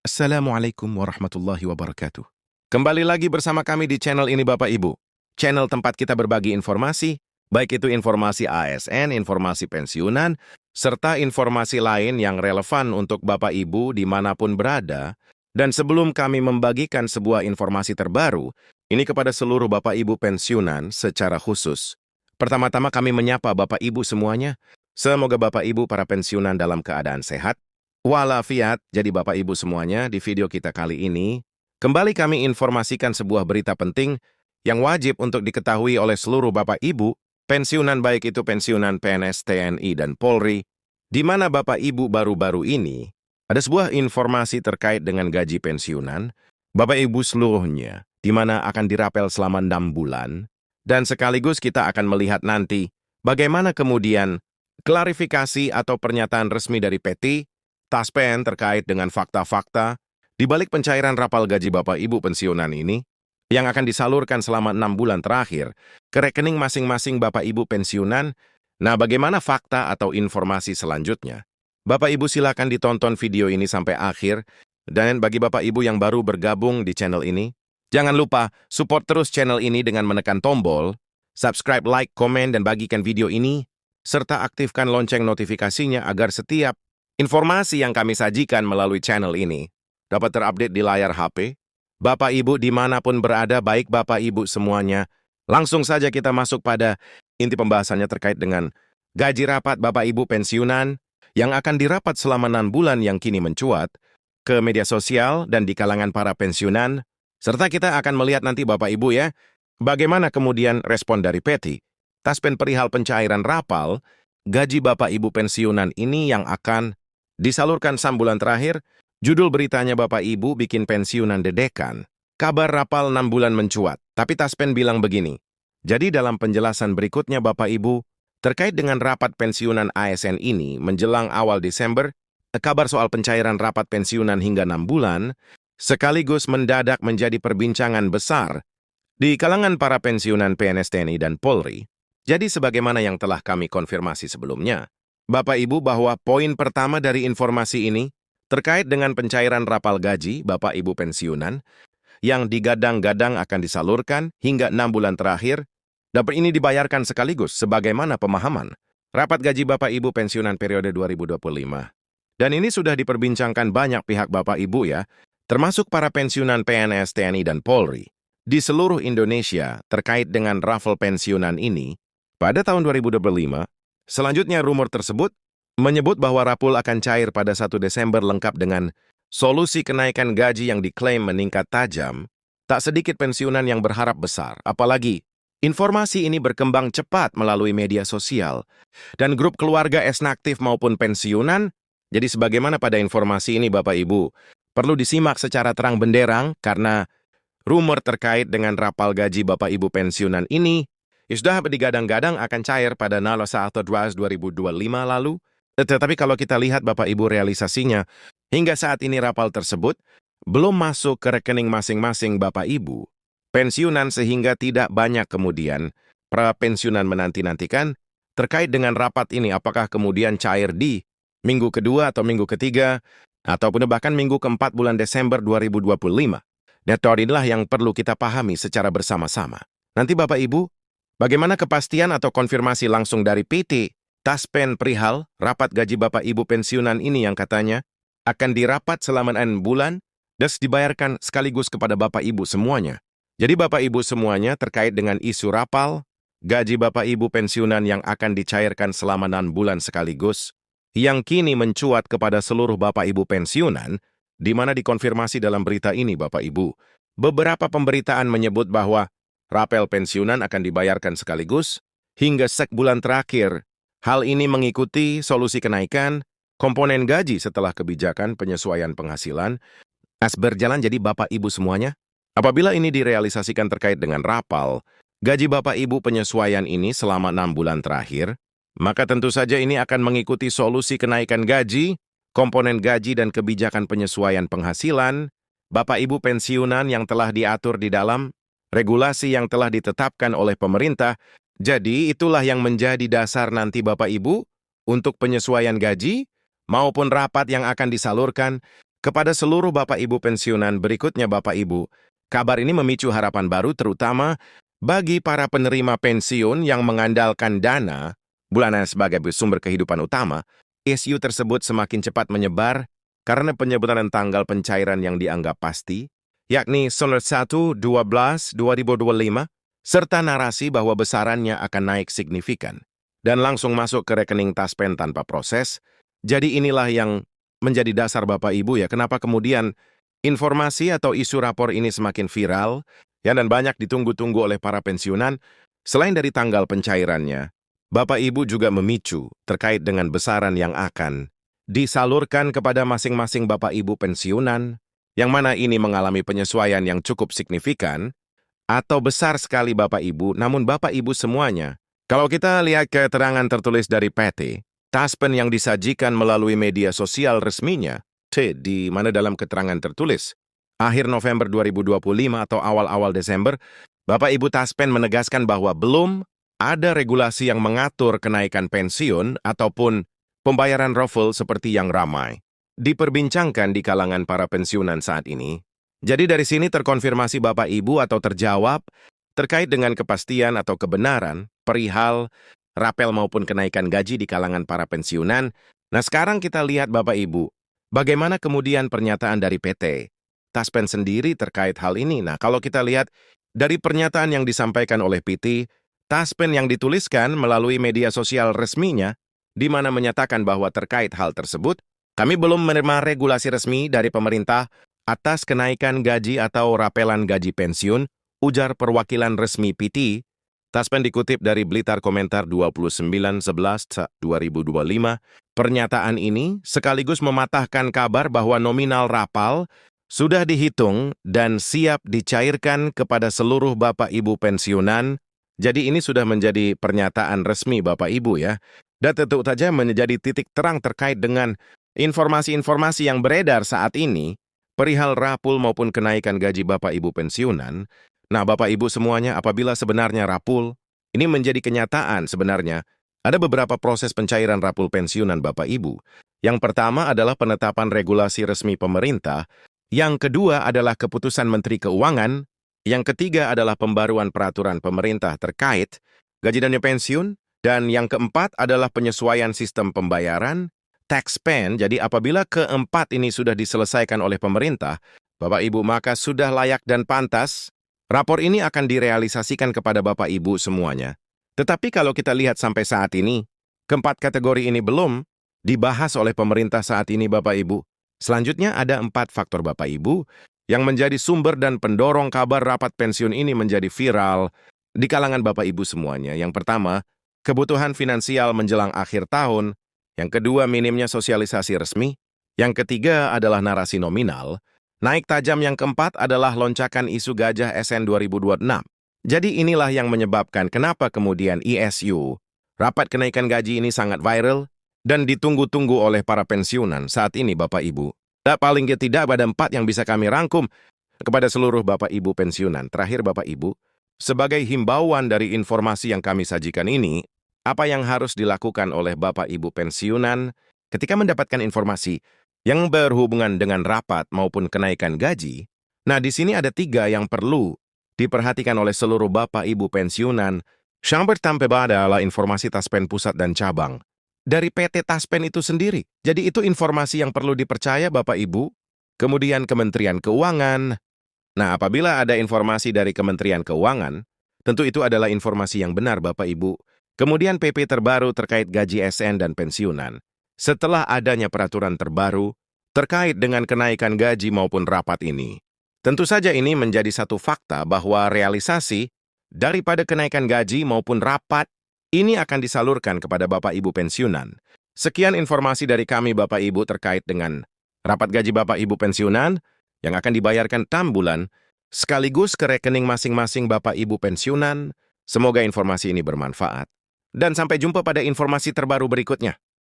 Assalamualaikum warahmatullahi wabarakatuh. Kembali lagi bersama kami di channel ini Bapak Ibu. Channel tempat kita berbagi informasi, baik itu informasi ASN, informasi pensiunan, serta informasi lain yang relevan untuk Bapak Ibu dimanapun berada. Dan sebelum kami membagikan sebuah informasi terbaru, ini kepada seluruh Bapak Ibu pensiunan secara khusus. Pertama-tama kami menyapa Bapak Ibu semuanya. Semoga Bapak Ibu para pensiunan dalam keadaan sehat, walafiat. Jadi Bapak Ibu semuanya, di video kita kali ini, kembali kami informasikan sebuah berita penting yang wajib untuk diketahui oleh seluruh Bapak Ibu, pensiunan baik itu pensiunan PNS, TNI, dan Polri, di mana Bapak Ibu baru-baru ini, ada sebuah informasi terkait dengan gaji pensiunan, Bapak Ibu seluruhnya, di mana akan dirapel selama 6 bulan, dan sekaligus kita akan melihat nanti bagaimana kemudian klarifikasi atau pernyataan resmi dari PT Taspen terkait dengan fakta-fakta di balik pencairan rapal gaji Bapak Ibu pensiunan ini yang akan disalurkan selama 6 bulan terakhir ke rekening masing-masing Bapak Ibu pensiunan. Nah, bagaimana fakta atau informasi selanjutnya? Bapak Ibu silakan ditonton video ini sampai akhir, dan bagi Bapak Ibu yang baru bergabung di channel ini, jangan lupa support terus channel ini dengan menekan tombol subscribe, like, komen, dan bagikan video ini, serta aktifkan lonceng notifikasinya agar setiap informasi yang kami sajikan melalui channel ini dapat terupdate di layar HP. Bapak Ibu dimanapun berada, baik Bapak Ibu semuanya, langsung saja kita masuk pada inti pembahasannya terkait dengan gaji rapat Bapak Ibu pensiunan yang akan dirapat selama 6 bulan yang kini mencuat ke media sosial dan di kalangan para pensiunan, serta kita akan melihat nanti Bapak Ibu ya, bagaimana kemudian respon dari PT Taspen perihal pencairan rapal gaji Bapak Ibu pensiunan ini yang akan disalurkan 6 bulan terakhir. Judul beritanya Bapak Ibu bikin pensiunan dedekan. Kabar rapal 6 bulan mencuat, tapi Taspen bilang begini. Jadi dalam penjelasan berikutnya Bapak Ibu, terkait dengan rapat pensiunan ASN ini menjelang awal Desember, kabar soal pencairan rapat pensiunan hingga 6 bulan, sekaligus mendadak menjadi perbincangan besar di kalangan para pensiunan PNS, TNI, dan Polri. Jadi sebagaimana yang telah kami konfirmasi sebelumnya, Bapak Ibu, bahwa poin pertama dari informasi ini terkait dengan pencairan rapal gaji Bapak Ibu pensiunan yang digadang-gadang akan disalurkan hingga 6 bulan terakhir, dapat ini dibayarkan sekaligus sebagaimana pemahaman rapat gaji Bapak Ibu pensiunan periode 2025. Dan ini sudah diperbincangkan banyak pihak Bapak Ibu ya, termasuk para pensiunan PNS, TNI, dan Polri di seluruh Indonesia terkait dengan raffle pensiunan ini pada tahun 2025. Selanjutnya, rumor tersebut menyebut bahwa rapul akan cair pada 1 Desember lengkap dengan solusi kenaikan gaji yang diklaim meningkat tajam. Tak sedikit pensiunan yang berharap besar, apalagi informasi ini berkembang cepat melalui media sosial dan grup keluarga esnaktif maupun pensiunan. Jadi sebagaimana pada informasi ini Bapak Ibu, perlu disimak secara terang benderang karena rumor terkait dengan rapal gaji Bapak Ibu pensiunan ini sudah digadang-gadang akan cair pada 01/12/2025 lalu. Tetapi kalau kita lihat Bapak Ibu realisasinya, hingga saat ini rapal tersebut belum masuk ke rekening masing-masing Bapak Ibu pensiunan, sehingga tidak banyak kemudian para pensiunan menanti-nantikan terkait dengan rapat ini apakah kemudian cair di minggu kedua atau minggu ketiga, ataupun bahkan minggu keempat bulan Desember 2025. Dan inilah yang perlu kita pahami secara bersama-sama. Nanti Bapak Ibu, bagaimana kepastian atau konfirmasi langsung dari PT Taspen perihal rapat gaji Bapak Ibu pensiunan ini yang katanya akan dirapat selama 6 bulan dan dibayarkan sekaligus kepada Bapak Ibu semuanya. Jadi Bapak Ibu semuanya terkait dengan isu rapal gaji Bapak Ibu pensiunan yang akan dicairkan selama 6 bulan sekaligus, yang kini mencuat kepada seluruh Bapak Ibu pensiunan, di mana dikonfirmasi dalam berita ini Bapak Ibu. Beberapa pemberitaan menyebut bahwa rapel pensiunan akan dibayarkan sekaligus hingga bulan terakhir. Hal ini mengikuti solusi kenaikan komponen gaji setelah kebijakan penyesuaian penghasilan berjalan. Jadi Bapak Ibu semuanya, apabila ini direalisasikan terkait dengan rapal gaji Bapak Ibu penyesuaian ini selama 6 bulan terakhir, maka tentu saja ini akan mengikuti solusi kenaikan gaji, komponen gaji, dan kebijakan penyesuaian penghasilan Bapak Ibu pensiunan yang telah diatur di dalam regulasi yang telah ditetapkan oleh pemerintah. Jadi itulah yang menjadi dasar nanti Bapak Ibu untuk penyesuaian gaji maupun rapat yang akan disalurkan Kepada seluruh Bapak Ibu pensiunan berikutnya Bapak Ibu, kabar ini memicu harapan baru terutama bagi para penerima pensiun yang mengandalkan dana bulanan sebagai sumber kehidupan utama. Isu tersebut semakin cepat menyebar karena penyebutan tanggal pencairan yang dianggap pasti, yakni 1/12/2025, serta narasi bahwa besarannya akan naik signifikan dan langsung masuk ke rekening Taspen tanpa proses. Jadi inilah yang menjadi dasar Bapak Ibu ya, kenapa kemudian informasi atau isu rapor ini semakin viral ya, dan banyak ditunggu-tunggu oleh para pensiunan. Selain dari tanggal pencairannya, Bapak Ibu juga memicu terkait dengan besaran yang akan disalurkan kepada masing-masing Bapak Ibu pensiunan, yang mana ini mengalami penyesuaian yang cukup signifikan atau besar sekali Bapak Ibu. Namun Bapak Ibu semuanya, kalau kita lihat keterangan tertulis dari PT Taspen yang disajikan melalui media sosial resminya, di mana dalam keterangan tertulis, akhir November 2025 atau awal-awal Desember, Bapak Ibu Taspen menegaskan bahwa belum ada regulasi yang mengatur kenaikan pensiun ataupun pembayaran raffle seperti yang ramai diperbincangkan di kalangan para pensiunan saat ini. Jadi dari sini terkonfirmasi Bapak Ibu atau terjawab terkait dengan kepastian atau kebenaran perihal rapel maupun kenaikan gaji di kalangan para pensiunan. Nah sekarang kita lihat Bapak Ibu, bagaimana kemudian pernyataan dari PT Taspen sendiri terkait hal ini. Nah kalau kita lihat dari pernyataan yang disampaikan oleh PT Taspen yang dituliskan melalui media sosial resminya, di mana menyatakan bahwa terkait hal tersebut, kami belum menerima regulasi resmi dari pemerintah atas kenaikan gaji atau rapelan gaji pensiun, ujar perwakilan resmi PT Taspen dikutip dari Blitar Komentar 29/11/2025. Pernyataan ini sekaligus mematahkan kabar bahwa nominal rapal sudah dihitung dan siap dicairkan kepada seluruh Bapak Ibu pensiunan. Jadi ini sudah menjadi pernyataan resmi Bapak Ibu ya. Dan tentu saja menjadi titik terang terkait dengan informasi-informasi yang beredar saat ini perihal rapul maupun kenaikan gaji Bapak Ibu pensiunan. Nah, Bapak Ibu semuanya, apabila sebenarnya rapul, ini menjadi kenyataan sebenarnya, ada beberapa proses pencairan rapul pensiunan Bapak Ibu. Yang pertama adalah penetapan regulasi resmi pemerintah, yang kedua adalah keputusan Menteri Keuangan, yang ketiga adalah pembaruan peraturan pemerintah terkait gaji dan pensiun, dan yang keempat adalah penyesuaian sistem pembayaran, tax pen. Jadi apabila keempat ini sudah diselesaikan oleh pemerintah, Bapak Ibu, maka sudah layak dan pantas rapor ini akan direalisasikan kepada Bapak Ibu semuanya. Tetapi kalau kita lihat sampai saat ini, keempat kategori ini belum dibahas oleh pemerintah saat ini Bapak Ibu. Selanjutnya ada 4 faktor Bapak Ibu yang menjadi sumber dan pendorong kabar rapat pensiun ini menjadi viral di kalangan Bapak Ibu semuanya. Yang pertama, kebutuhan finansial menjelang akhir tahun. Yang kedua, minimnya sosialisasi resmi. Yang ketiga adalah narasi nominal. Naik tajam yang keempat adalah loncakan isu gajah SN 2026. Jadi inilah yang menyebabkan kenapa kemudian ISU, rapat kenaikan gaji ini sangat viral dan ditunggu-tunggu oleh para pensiunan saat ini Bapak Ibu. Dan paling tidak ada 4 yang bisa kami rangkum kepada seluruh Bapak Ibu pensiunan. Terakhir Bapak Ibu, sebagai himbauan dari informasi yang kami sajikan ini, apa yang harus dilakukan oleh Bapak Ibu pensiunan ketika mendapatkan informasi yang berhubungan dengan rapat maupun kenaikan gaji? Nah, di sini ada 3 yang perlu diperhatikan oleh seluruh Bapak Ibu pensiunan. Yang pertama adalah informasi Taspen pusat dan cabang dari PT Taspen itu sendiri. Jadi itu informasi yang perlu dipercaya Bapak Ibu. Kemudian Kementerian Keuangan. Nah, apabila ada informasi dari Kementerian Keuangan, tentu itu adalah informasi yang benar Bapak Ibu. Kemudian PP terbaru terkait gaji SN dan pensiunan. Setelah adanya peraturan terbaru terkait dengan kenaikan gaji maupun rapat ini. Tentu saja ini menjadi satu fakta bahwa realisasi daripada kenaikan gaji maupun rapat ini akan disalurkan kepada Bapak Ibu pensiunan. Sekian informasi dari kami Bapak Ibu terkait dengan rapat gaji Bapak Ibu pensiunan yang akan dibayarkan 6 bulan sekaligus ke rekening masing-masing Bapak Ibu pensiunan. Semoga informasi ini bermanfaat. Dan sampai jumpa pada informasi terbaru berikutnya.